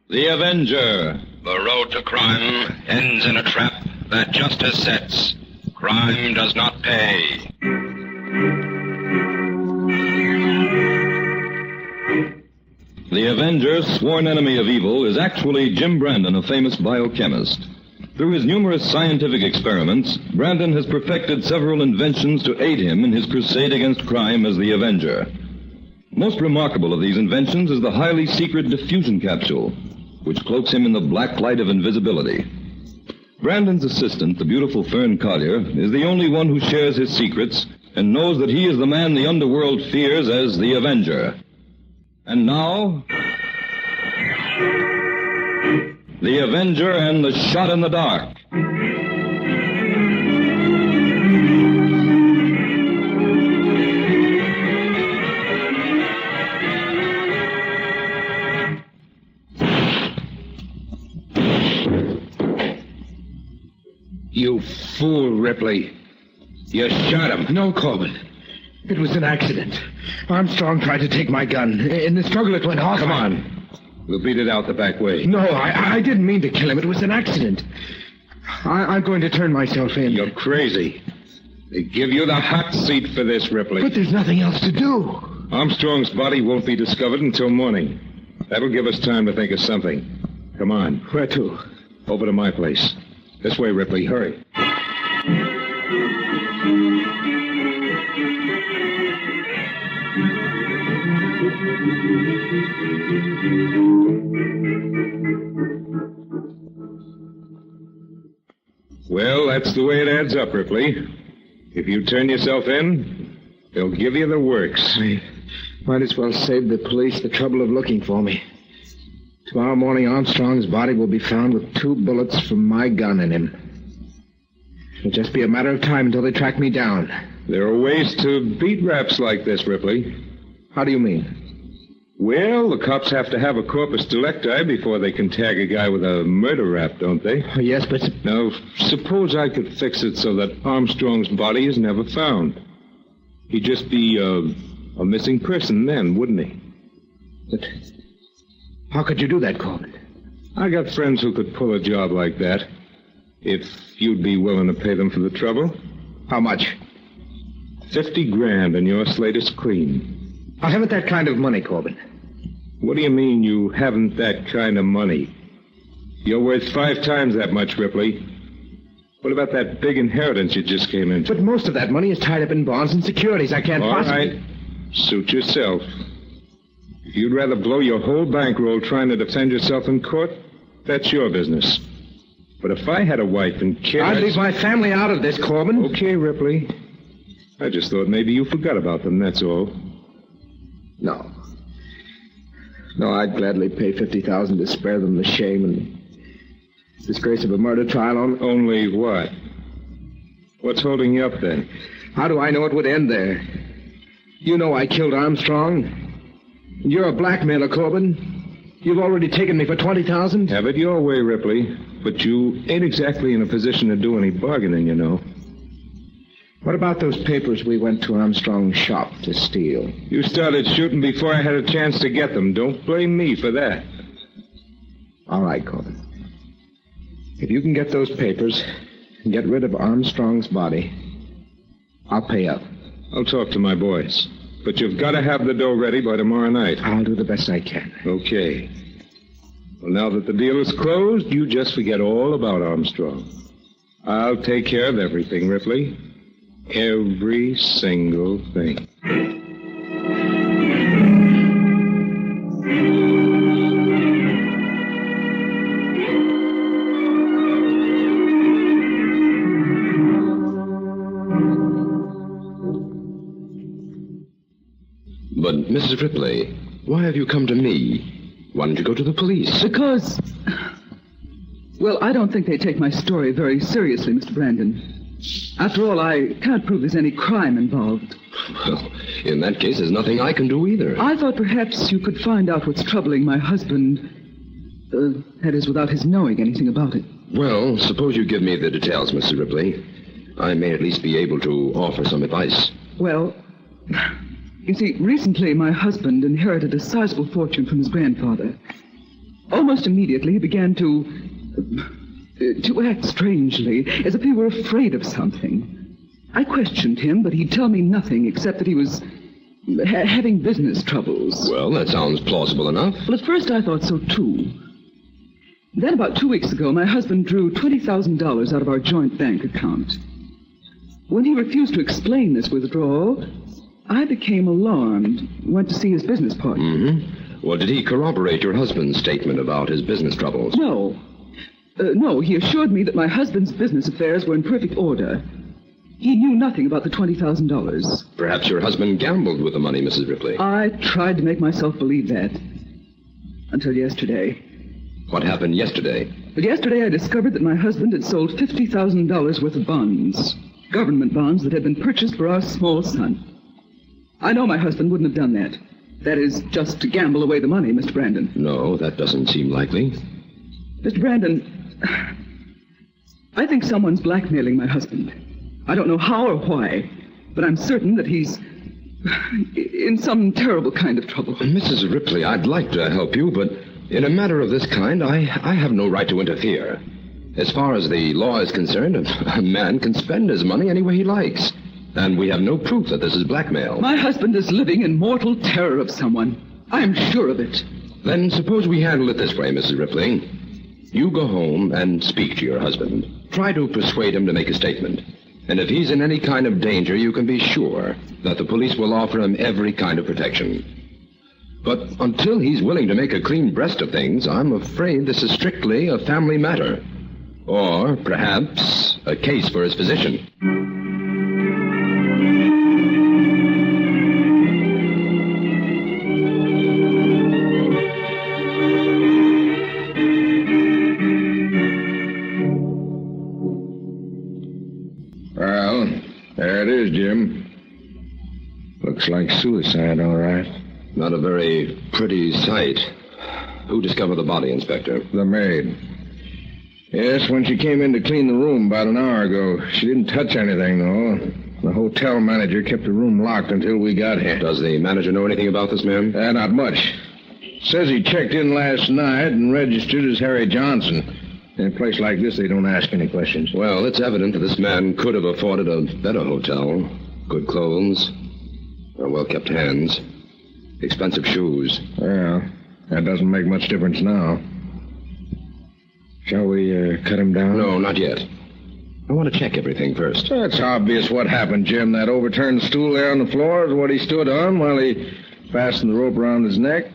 The Avenger. The road to crime ends in a trap that justice sets. Crime does not pay. The Avenger, sworn enemy of evil, is actually Jim Brandon, a famous biochemist. Through his numerous scientific experiments, Brandon has perfected several inventions to aid him in his crusade against crime as the Avenger. Most remarkable of these inventions is the highly secret diffusion capsule, which cloaks him in the black light of invisibility. Brandon's assistant, the beautiful Fern Collier, is the only one who shares his secrets and knows that he is the man the underworld fears as the Avenger. And now, the Avenger and the Shot in the Dark. You fool, Ripley. You shot him. No, Corbin. It was an accident. Armstrong tried to take my gun. In the struggle, it went off. Come on. We'll beat it out the back way. No, I didn't mean to kill him. It was an accident. I'm going to turn myself in. You're crazy. They give you the hot seat for this, Ripley. But there's nothing else to do. Armstrong's body won't be discovered until morning. That'll give us time to think of something. Come on. Where to? Over to my place. This way, Ripley. Hurry. Well, that's the way it adds up, Ripley. If you turn yourself in, they'll give you the works. I might as well save the police the trouble of looking for me. Tomorrow morning, Armstrong's body will be found with 2 bullets from my gun in him. It'll just be a matter of time until they track me down. There are ways to beat raps like this, Ripley. How do you mean? Well, the cops have to have a corpus delicti before they can tag a guy with a murder rap, don't they? Yes, but... Now, suppose I could fix it so that Armstrong's body is never found. He'd just be a missing person then, wouldn't he? But how could you do that, Corbin? I got friends who could pull a job like that. If you'd be willing to pay them for the trouble. How much? $50,000 and your slate is clean. I haven't that kind of money, Corbin. What do you mean you haven't that kind of money? You're worth 5 times that much, Ripley. What about that big inheritance you just came into? But most of that money is tied up in bonds and securities. I can't possibly... All right. Suit yourself. If you'd rather blow your whole bankroll trying to defend yourself in court, that's your business. But if I had a wife and kids... I'd leave my family out of this, Corbin. Okay, Ripley. I just thought maybe you forgot about them, that's all. No. No, I'd gladly pay $50,000 to spare them the shame and disgrace of a murder trial. Only what? What's holding you up, then? How do I know it would end there? You know I killed Armstrong. You're a blackmailer, Corbin. You've already taken me for $20,000. Have it your way, Ripley. But you ain't exactly in a position to do any bargaining, you know. What about those papers we went to Armstrong's shop to steal? You started shooting before I had a chance to get them. Don't blame me for that. All right, Corbin. If you can get those papers and get rid of Armstrong's body, I'll pay up. I'll talk to my boys. But you've got to have the dough ready by tomorrow night. I'll do the best I can. Okay. Well, now that the deal is closed, you just forget all about Armstrong. I'll take care of everything, Ripley. Every single thing. But, Mrs. Ripley, why have you come to me? Why don't you go to the police? Because... Well, I don't think they take my story very seriously, Mr. Brandon. After all, I can't prove there's any crime involved. Well, in that case, there's nothing I can do either. I thought perhaps you could find out what's troubling my husband. That is, without his knowing anything about it. Well, suppose you give me the details, Mrs. Ripley. I may at least be able to offer some advice. Well, you see, recently my husband inherited a sizable fortune from his grandfather. Almost immediately, he began to act strangely, as if he were afraid of something. I questioned him, but he'd tell me nothing except that he was having business troubles. Well, that sounds plausible enough. Well, at first I thought so, too. Then about 2 weeks ago, my husband drew $20,000 out of our joint bank account. When he refused to explain this withdrawal, I became alarmed, went to see his business partner. Mm-hmm. Well, did he corroborate your husband's statement about his business troubles? No. No, he assured me that my husband's business affairs were in perfect order. He knew nothing about the $20,000. Perhaps your husband gambled with the money, Mrs. Ripley. I tried to make myself believe that. Until yesterday. What happened yesterday? But yesterday I discovered that my husband had sold $50,000 worth of bonds. Government bonds that had been purchased for our small son. I know my husband wouldn't have done that. That is, just to gamble away the money, Mr. Brandon. No, that doesn't seem likely. Mr. Brandon, I think someone's blackmailing my husband. I don't know how or why, but I'm certain that he's in some terrible kind of trouble. Mrs. Ripley, I'd like to help you, but in a matter of this kind, I have no right to interfere. As far as the law is concerned, a man can spend his money any way he likes. And we have no proof that this is blackmail. My husband is living in mortal terror of someone. I'm sure of it. Then suppose we handle it this way, Mrs. Ripley. You go home and speak to your husband. Try to persuade him to make a statement. And if he's in any kind of danger, you can be sure that the police will offer him every kind of protection. But until he's willing to make a clean breast of things, I'm afraid this is strictly a family matter. Or perhaps a case for his physician. Well, there it is, Jim. Looks like suicide, all right. Not a very pretty sight. Who discovered the body, Inspector? The maid. Yes, when she came in to clean the room about an hour ago. She didn't touch anything, though. The hotel manager kept the room locked until we got here. Does the manager know anything about this man? Not much. Says he checked in last night and registered as Harry Johnson. In a place like this, they don't ask any questions. Well, it's evident that this man could have afforded a better hotel. Good clothes, well-kept hands, expensive shoes. Well, that doesn't make much difference now. Shall we cut him down? No, not yet. I want to check everything first. That's obvious what happened, Jim. That overturned stool there on the floor is what he stood on while he fastened the rope around his neck.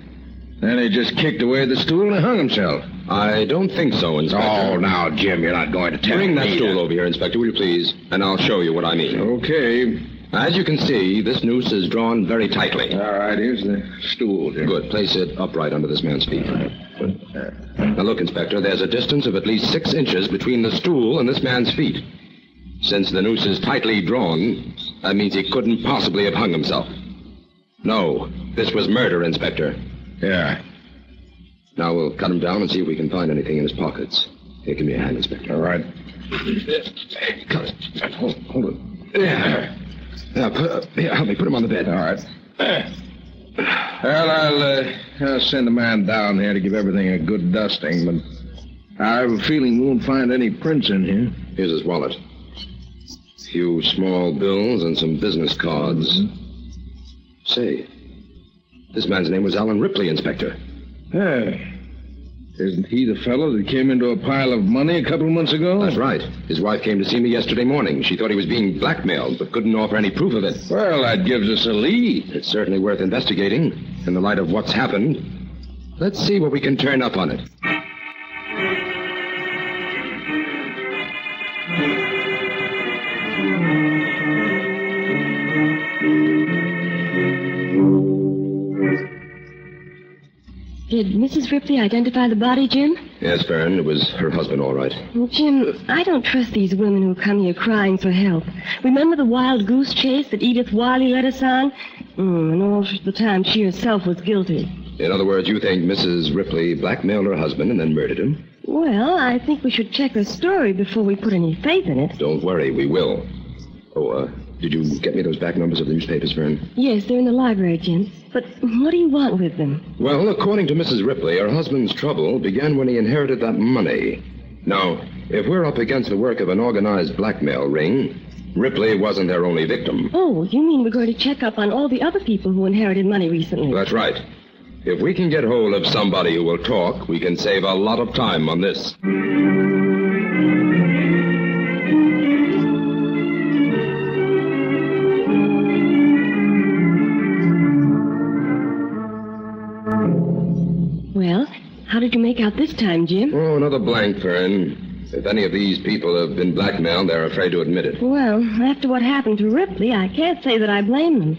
Then he just kicked away the stool and hung himself. I don't think so, Inspector. Oh, now, Jim, you're not going to tell me. Bring that stool over here, Inspector, will you please? And I'll show you what I mean. Okay. As you can see, this noose is drawn very tightly. All right, here's the stool, Jim. Good. Place it upright under this man's feet. Now, look, Inspector, there's a distance of at least 6 inches between the stool and this man's feet. Since the noose is tightly drawn, that means he couldn't possibly have hung himself. No, this was murder, Inspector. Yeah. Now we'll cut him down and see if we can find anything in his pockets. Here, give me a hand, Inspector. All right. Cut it. Hold it. Yeah. Here, help me put him on the bed. All right. Well, I'll send a man down here to give everything a good dusting, but I have a feeling we won't find any prints in here. Here's his wallet. A few small bills and some business cards. Say, this man's name was Alan Ripley, Inspector. Hey. Isn't he the fellow that came into a pile of money a couple of months ago? That's right. His wife came to see me yesterday morning. She thought he was being blackmailed, but couldn't offer any proof of it. Well, that gives us a lead. It's certainly worth investigating in the light of what's happened. Let's see what we can turn up on it. Did Mrs. Ripley identify the body, Jim? Yes, Baron. It was her husband, all right. Well, Jim, I don't trust these women who come here crying for help. Remember the wild goose chase that Edith Wiley led us on? And all the time she herself was guilty. In other words, you think Mrs. Ripley blackmailed her husband and then murdered him? Well, I think we should check the story before we put any faith in it. Don't worry, we will. Oh, did you get me those back numbers of the newspapers, Fern? Yes, they're in the library, Jim. But what do you want with them? Well, according to Mrs. Ripley, her husband's trouble began when he inherited that money. Now, if we're up against the work of an organized blackmail ring, Ripley wasn't their only victim. Oh, you mean we're going to check up on all the other people who inherited money recently? That's right. If we can get hold of somebody who will talk, we can save a lot of time on this. Well, how did you make out this time, Jim? Oh, another blank, Fern. If any of these people have been blackmailed, they're afraid to admit it. Well, after what happened to Ripley, I can't say that I blame them.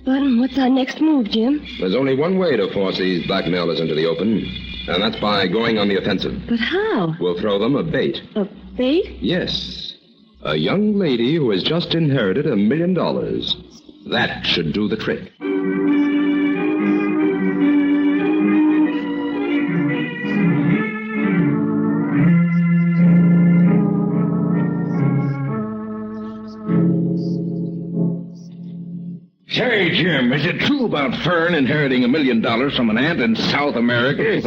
But what's our next move, Jim? There's only one way to force these blackmailers into the open, and that's by going on the offensive. But how? We'll throw them a bait. A bait? Yes. A young lady who has just inherited $1 million. That should do the trick. Say, Jim, is it true about Fern inheriting $1 million from an aunt in South America?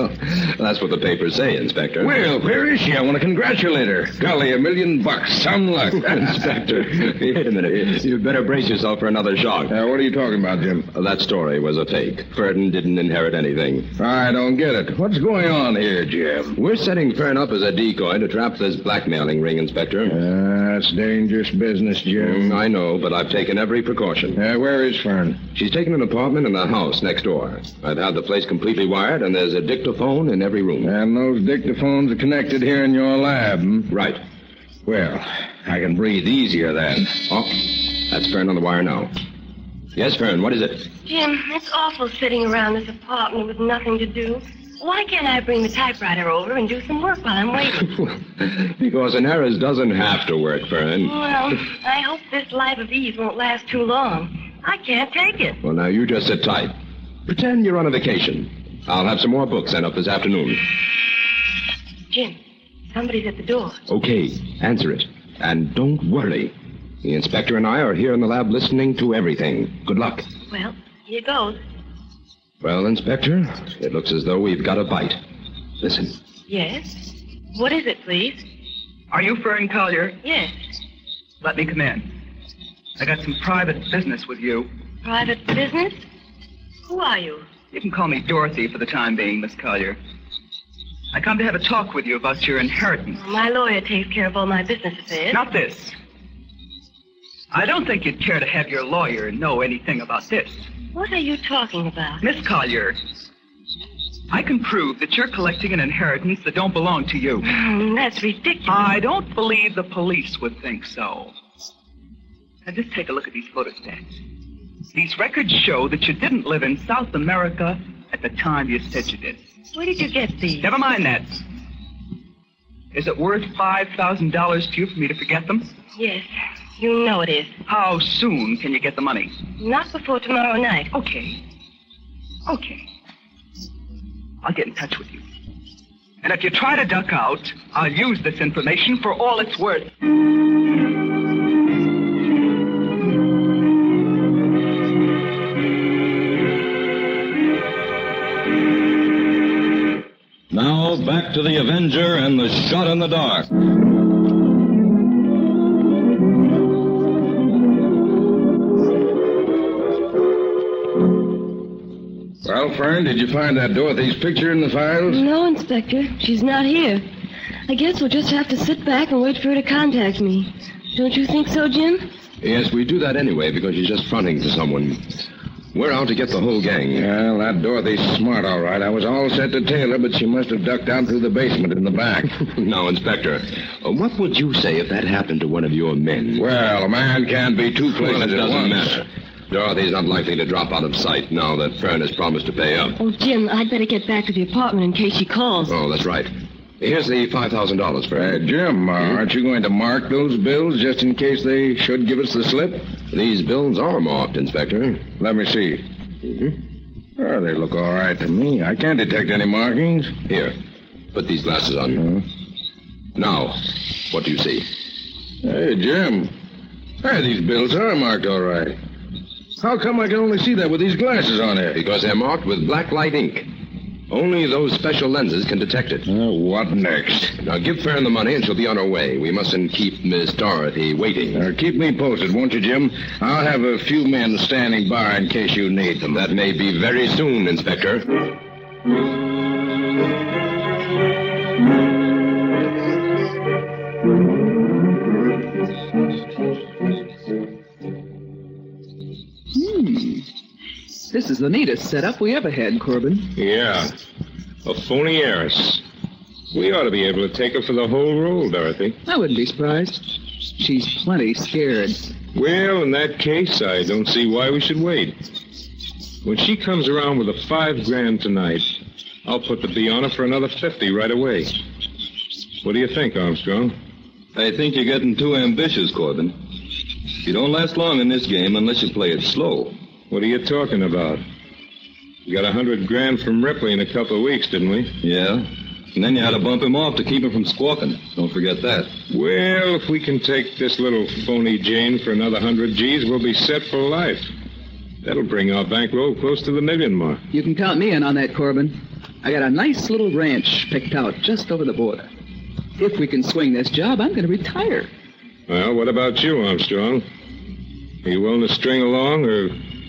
That's what the papers say, Inspector. Well, where is she? I want to congratulate her. Golly, $1 million. Some luck. Inspector, wait a minute. You'd better brace yourself for another shock. What are you talking about, Jim? That story was a fake. Fern didn't inherit anything. I don't get it. What's going on here, Jim? We're setting Fern up as a decoy to trap this blackmailing ring, Inspector. That's dangerous business, Jim. I know, but I've taken every precaution. Where is Fern? She's taken an apartment in the house next door. I've had the place completely wired, and there's a dictaphone in every room. And those dictaphones are connected here in your lab, Right. Well, I can breathe easier then. Oh, that's Fern on the wire now. Yes, Fern, what is it? Jim, it's awful sitting around this apartment with nothing to do. Why can't I bring the typewriter over and do some work while I'm waiting? Because an heiress doesn't have to work, Fern. Well, I hope this life of ease won't last too long. I can't take it. Well, now, you just sit tight. Pretend you're on a vacation. I'll have some more books sent up this afternoon. Jim, somebody's at the door. Okay, answer it. And don't worry. The inspector and I are here in the lab listening to everything. Good luck. Well, here goes. Well, Inspector, it looks as though we've got a bite. Listen. Yes? What is it, please? Are you Fern Collier? Yes. Let me come in. I got some private business with you. Private business? Who are you? You can call me Dorothy for the time being, Miss Collier. I come to have a talk with you about your inheritance. My lawyer takes care of all my business affairs. Not this. I don't think you'd care to have your lawyer know anything about this. What are you talking about? Miss Collier, I can prove that you're collecting an inheritance that don't belong to you. That's ridiculous. I don't believe the police would think so. Now, just take a look at these photostats. These records show that you didn't live in South America at the time you said you did. Where did you get these? Never mind that. Is it worth $5,000 to you for me to forget them? Yes, you know it is. How soon can you get the money? Not before tomorrow night. Okay. I'll get in touch with you. And if you try to duck out, I'll use this information for all it's worth. Now, back to the Avenger and the shot in the dark. Well, Fern, did you find that Dorothy's picture in the files? No, Inspector. She's not here. I guess we'll just have to sit back and wait for her to contact me. Don't you think so, Jim? Yes, we do that anyway because she's just fronting to someone. We're out to get the whole gang. Well, that Dorothy's smart, all right. I was all set to tail her, but she must have ducked out through the basement in the back. Now, Inspector, what would you say if that happened to one of your men? Well, a man can't be two places Well, it at doesn't once. matter. Dorothy's not likely to drop out of sight now that Fern has promised to pay up. Oh, Jim, I'd better get back to the apartment in case she calls. Oh, that's right. Here's the $5,000, Fern. Jim, aren't you going to mark those bills just in case they should give us the slip? These bills are marked, Inspector. Let me see. Well, they look all right to me. I can't detect any markings. Here. Put these glasses on. Now, what do you see? Hey, Jim. Hey, these bills are marked all right. How come I can only see that with these glasses on here? Because they're marked with black light ink. Only those special lenses can detect it. What next? Now, give Fern the money and she'll be on her way. We mustn't keep Miss Dorothy waiting. Keep me posted, won't you, Jim? I'll have a few men standing by in case you need them. That may be very soon, Inspector. This is the neatest setup we ever had, Corbin. Yeah. A phony heiress. We ought to be able to take her for the whole role, Dorothy. I wouldn't be surprised. She's plenty scared. Well, in that case, I don't see why we should wait. When she comes around with the $5,000 tonight, I'll put the bee on her for another 50 right away. What do you think, Armstrong? I think you're getting too ambitious, Corbin. You don't last long in this game unless you play it slow. What are you talking about? We got $100,000 from Ripley in a couple of weeks, didn't we? Yeah. And then you had to bump him off to keep him from squawking. Don't forget that. Well, if we can take this little phony Jane for another 100 G's, we'll be set for life. That'll bring our bankroll close to the $1 million mark. You can count me in on that, Corbin. I got a nice little ranch picked out just over the border. If we can swing this job, I'm going to retire. Well, what about you, Armstrong? Are you willing to string along, or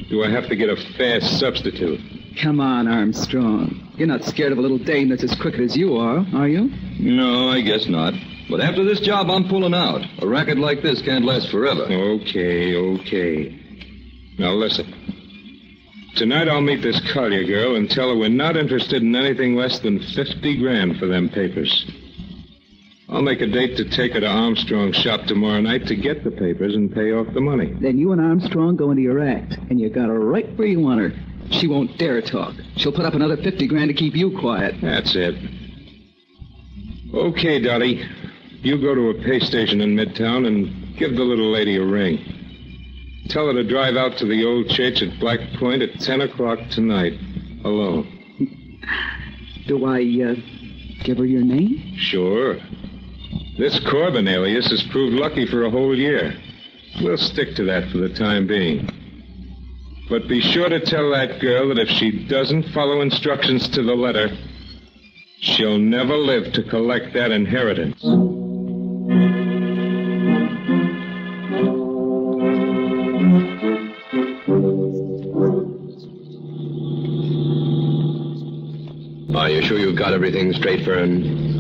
do I have to get a fast substitute? Come on, Armstrong. You're not scared of a little dame that's as crooked as you are you? No, I guess not. But after this job, I'm pulling out. A racket like this can't last forever. Okay. Now, listen. Tonight I'll meet this Collier girl and tell her we're not interested in anything less than $50,000 for them papers. I'll make a date to take her to Armstrong's shop tomorrow night to get the papers and pay off the money. Then you and Armstrong go into your act, and you got her right where you want her. She won't dare talk. She'll put up another $50,000 to keep you quiet. That's it. Okay, Dottie. You go to a pay station in Midtown and give the little lady a ring. Tell her to drive out to the old church at Black Point at 10 o'clock tonight, alone. Do I, give her your name? Sure. This Corbin alias has proved lucky for a whole year. We'll stick to that for the time being. But be sure to tell that girl that if she doesn't follow instructions to the letter, she'll never live to collect that inheritance. Are you sure you've got everything straight, Fern?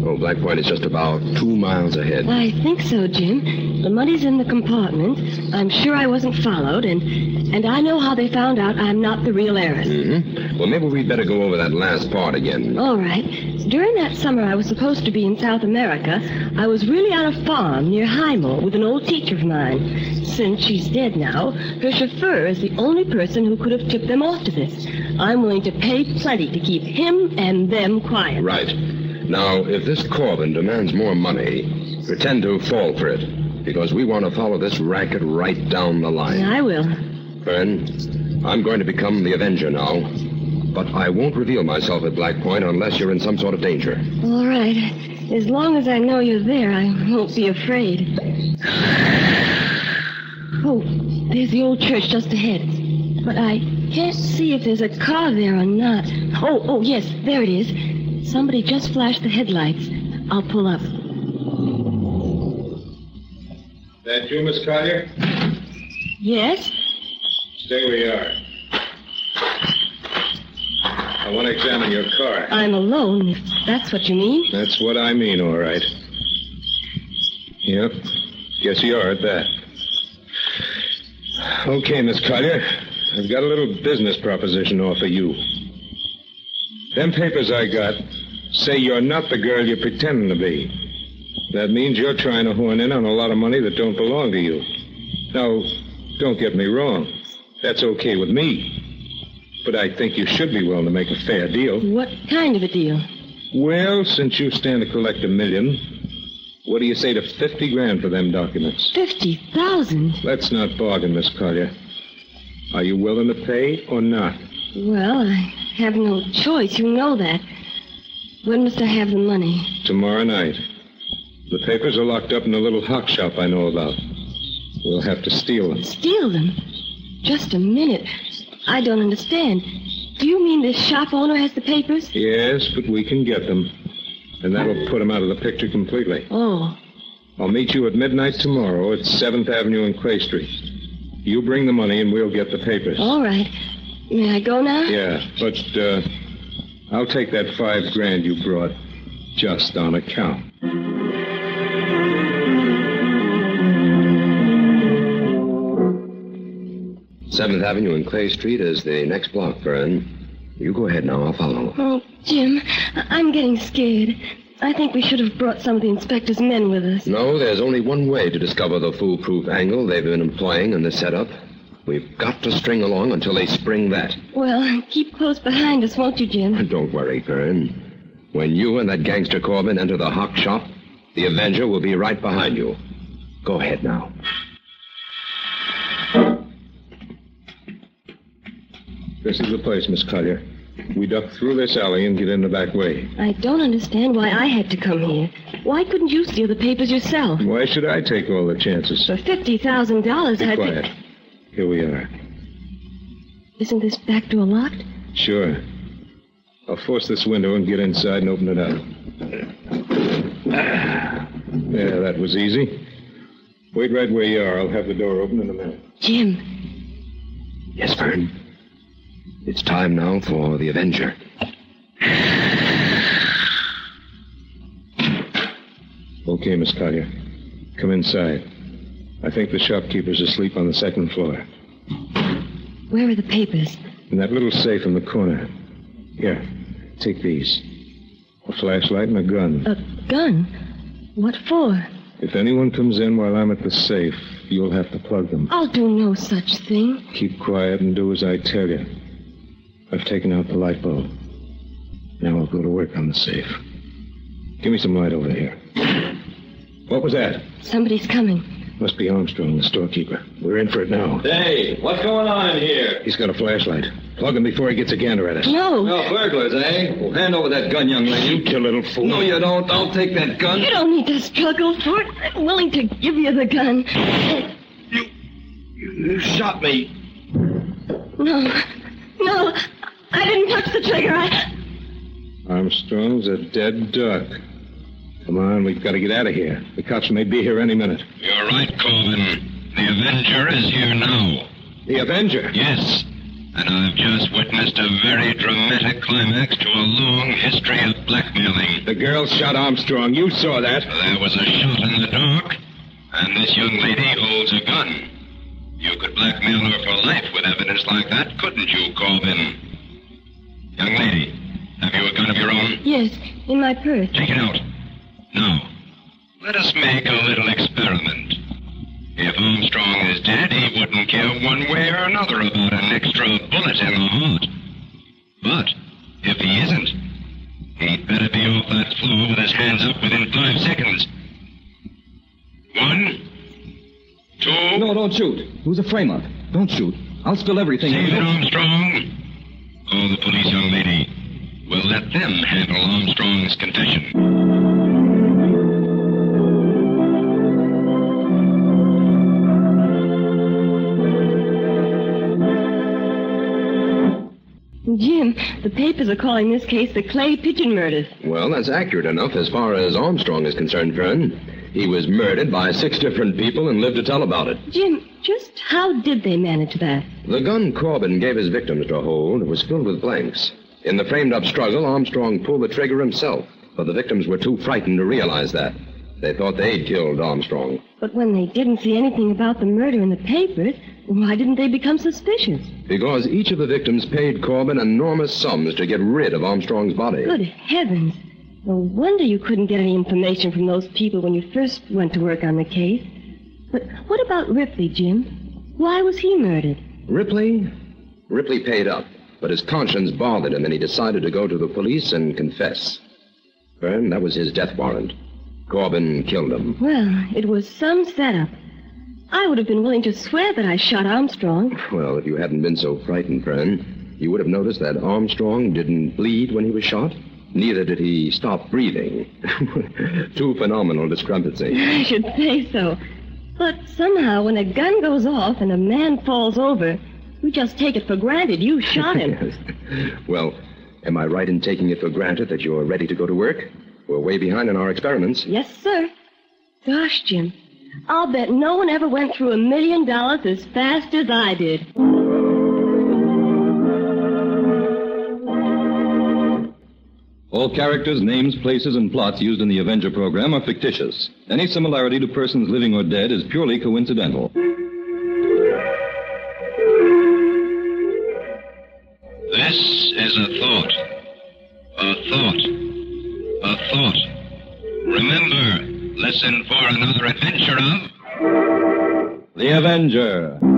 Oh, Black Point is just about 2 miles ahead. I think so, Jim. The money's in the compartment. I'm sure I wasn't followed, and I know how they found out I'm not the real heiress. Mm-hmm. Well, maybe we'd better go over that last part again. All right. During that summer I was supposed to be in South America, I was really on a farm near Jaimo with an old teacher of mine. Since she's dead now, her chauffeur is the only person who could have tipped them off to this. I'm willing to pay plenty to keep him and them quiet. Right. Now, if this Corbin demands more money, pretend to fall for it, because we want to follow this racket right down the line. I will. Fern, I'm going to become the Avenger now, but I won't reveal myself at Black Point unless you're in some sort of danger. All right. As long as I know you're there, I won't be afraid. Oh, there's the old church just ahead. But I can't see if there's a car there or not. Oh, yes, there it is. Somebody just flashed the headlights. I'll pull up. That you, Miss Collier? Yes? Stay where you are. I want to examine your car. I'm alone, if that's what you mean. That's what I mean, all right. Yep. Guess you are at that. Okay, Miss Collier. I've got a little business proposition to offer you. Them papers I got say you're not the girl you're pretending to be. That means you're trying to horn in on a lot of money that don't belong to you. Now, don't get me wrong. That's okay with me. But I think you should be willing to make a fair deal. What kind of a deal? Well, since you stand to collect $1 million, what do you say to $50,000 for them documents? 50,000? Let's not bargain, Miss Collier. Are you willing to pay or not? Well, I have no choice. You know that. When must I have the money? Tomorrow night. The papers are locked up in a little hock shop I know about. We'll have to steal them. Steal them? Just a minute. I don't understand. Do you mean this shop owner has the papers? Yes, but we can get them. And that'll put them out of the picture completely. Oh. I'll meet you at midnight tomorrow at 7th Avenue and Clay Street. You bring the money and we'll get the papers. All right. May I go now? Yeah, but I'll take that $5,000 you brought just on account. 7th Avenue and Clay Street is the next block, Vern. You go ahead now. I'll follow. Oh, Jim, I'm getting scared. I think we should have brought some of the inspector's men with us. No, there's only one way to discover the foolproof angle they've been employing in the setup. We've got to string along until they spring that. Well, keep close behind us, won't you, Jim? Don't worry, Vern. When you and that gangster Corbin enter the hock shop, the Avenger will be right behind you. Go ahead now. This is the place, Miss Collier. We duck through this alley and get in the back way. I don't understand why I had to come here. Why couldn't you steal the papers yourself? Why should I take all the chances? For $50,000, Be I'd quiet. Here we are. Isn't this back door locked? Sure. I'll force this window and get inside and open it up. Yeah, that was easy. Wait right where you are. I'll have the door open in a minute. Jim. Yes, Vern. It's time now for the Avenger. Okay, Miss Collier. Come inside. I think the shopkeeper's asleep on the second floor. Where are the papers? In that little safe in the corner. Here, take these. A flashlight and a gun. A gun? What for? If anyone comes in while I'm at the safe, you'll have to plug them. I'll do no such thing. Keep quiet and do as I tell you. I've taken out the light bulb. Now I'll go to work on the safe. Give me some light over here. What was that? Somebody's coming. Must be Armstrong, the storekeeper. We're in for it now. Hey, what's going on here? He's got a flashlight. Plug him before he gets a gander at us. No. No, burglars, eh? Well, hand over that gun, young lady. You kill little fool. No, you don't. I'll take that gun. You don't need to struggle for it. I'm willing to give you the gun. You shot me. No. No. I didn't touch the trigger. Armstrong's a dead duck. Come on, we've got to get out of here. The cops may be here any minute. You're right, Corbin. The Avenger is here now. The Avenger? Yes. And I've just witnessed a very dramatic climax to a long history of blackmailing. The girl shot Armstrong. You saw that. There was a shot in the dark, and this young lady holds a gun. You could blackmail her for life with evidence like that, couldn't you, Corbin? Young lady, have you a gun of your own? Yes, in my purse. Take it out. Now, let us make a little experiment. If Armstrong is dead, he wouldn't care one way or another about an extra bullet in the heart. But if he isn't, he'd better be off that floor with his hands up within 5 seconds. 1, 2... No, don't shoot. It was a frame-up. Don't shoot. I'll spill everything. Save it, Armstrong. Call the police, young lady. We'll let them handle Armstrong's confession. Jim, the papers are calling this case the Clay Pigeon murders. Well, that's accurate enough as far as Armstrong is concerned, Vern. He was murdered by 6 different people and lived to tell about it. Jim, just how did they manage that? The gun Corbin gave his victims to hold was filled with blanks. In the framed-up struggle, Armstrong pulled the trigger himself, but the victims were too frightened to realize that. They thought they'd killed Armstrong. But when they didn't see anything about the murder in the papers, why didn't they become suspicious? Because each of the victims paid Corbin enormous sums to get rid of Armstrong's body. Good heavens. No wonder you couldn't get any information from those people when you first went to work on the case. But what about Ripley, Jim? Why was he murdered? Ripley paid up, but his conscience bothered him, and he decided to go to the police and confess. Vern, that was his death warrant. Corbin killed him. Well, it was some setup. I would have been willing to swear that I shot Armstrong. Well, if you hadn't been so frightened, Vern, you would have noticed that Armstrong didn't bleed when he was shot. Neither did he stop breathing. Two phenomenal discrepancies. I should say so. But somehow, when a gun goes off and a man falls over, we just take it for granted you shot him. Well, am I right in taking it for granted that you're ready to go to work? We're way behind in our experiments. Yes, sir. Gosh, Jim, I'll bet no one ever went through $1 million as fast as I did. All characters, names, places, and plots used in the Avenger program are fictitious. Any similarity to persons living or dead is purely coincidental. This is a thought. A thought. A thought. Remember, listen for another adventure of... The Avenger.